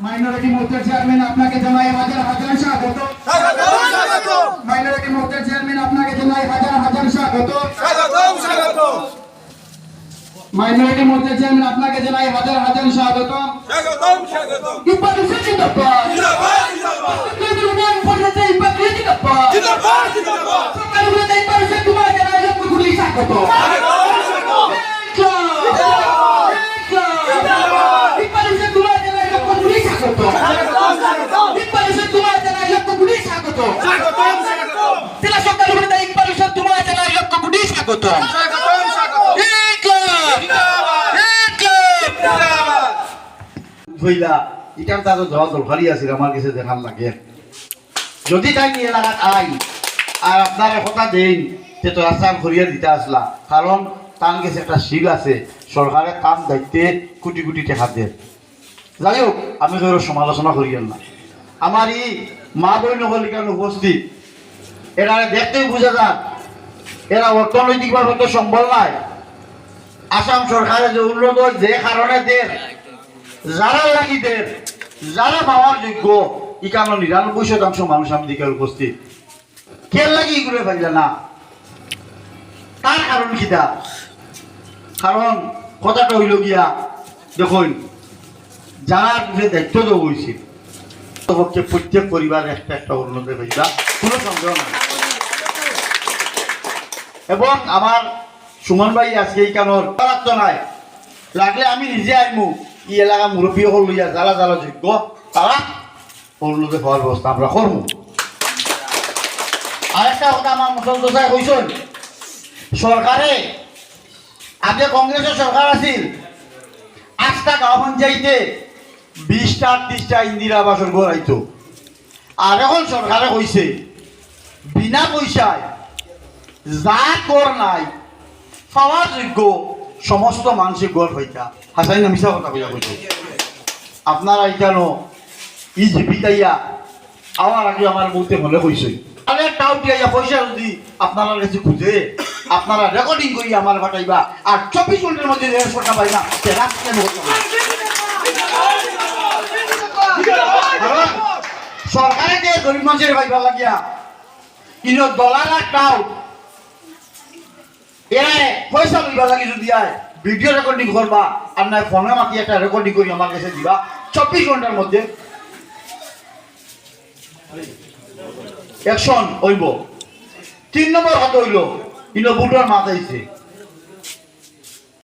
Minority মোর্চার chairman আপনাকে জানাই হাজার হাজার স্বাগত। মাইনরিটি মোর্চার চেয়ারম্যান আপনাকে জানাই হাজার হাজার স্বাগত। মাইনরিটি মোর্চার চেয়ারম্যান আপনাকে জানাই হাজার হাজার স্বাগত। ইটার তাদের ধরা দরকারি আছে আমার কাছে দেখার লাগে যদি তাই নিয়ে এলাকাত আই আর আপনার কথা দেন যে তো রাস্তা ঘুরিয়ে দিতে আসলা কারণ তার কাছে একটা শিল আছে সরকারের কাম দায়িত্বে কোটি কোটি টাকা দেয়। যাই হোক আমি কারো সমালোচনা করিয়েন না। আমার এই মা বই নগলিকার উপস্থিত এরা দেখতেই বোঝা যাক এরা অর্থনৈতিকভাবে তো সম্বল নাই। আসাম সরকারের যে উন্নত যে কারণে দেন যারা লাগি দেন যারা পাওয়ার যোগ্য ইকানো ৯৯% মানুষ আমি দিকে উপস্থিত কে লাগি এগুলো পাইলে না তার কারণ কিটা কারণ কথাটা হইল গিয়া দেখুন যারা দায়িত্ব দেওয়া হয়েছে পক্ষে প্রত্যেক পরিবার একটা একটা উন্নতি পাইবা কোনো সন্দেহ নাই। এবং আমার সুমন ভাই আজকে এই কারণ নাই লাগলে আমি নিজে আইমু ই এলাকা মুরব্বী হল লইয়া যারা যারা যোগ্য তারা উন্নতি হওয়ার ব্যবস্থা আমরা করবো। আরেকটা কথা আমার মুসলমান কইছেন সরকারে আগে কংগ্রেসের সরকার আছিল ৮টা গাঁও পঞ্চায়েতে ২০টা ৩০টা ইন্দিরা আবাসের ঘর আইতো। আর এখন সরকারে কইছে বিনা পয়সায় যা কর নাই পাওয়ার যোগ্য সমস্ত মানুষের গড় হইতা হাসাই না মিশা কথা বইয়া কইছে। আপনারা কেন ই জীবিতাইয়া আমার আগে আমার বলতে মনে কইছে আরে টাউটিয়া পয়সা যদি আপনারা কাছে খুঁজে আপনারা রেকর্ডিং করি আমার পাঠাইবা আর ২৪ ঘন্টার মধ্যে ১৫০ টাকা পাইবা সরকারে যে গরিব মানুষের পাইবা লাগিয়া কিন্তু ডলার আর টাউট এরা পয়সা লইবা লাগি যদি আয় ভিডিও রেকর্ডিং করবা আপনার ফোনে মাতি একটা রেকর্ডিং করি আমার কাছে দিবা ২৪ ঘন্টার মধ্যে অ্যাকশন হইব। ৩ নম্বর হাত হইল কিন্তু বুটোর মাথাইছে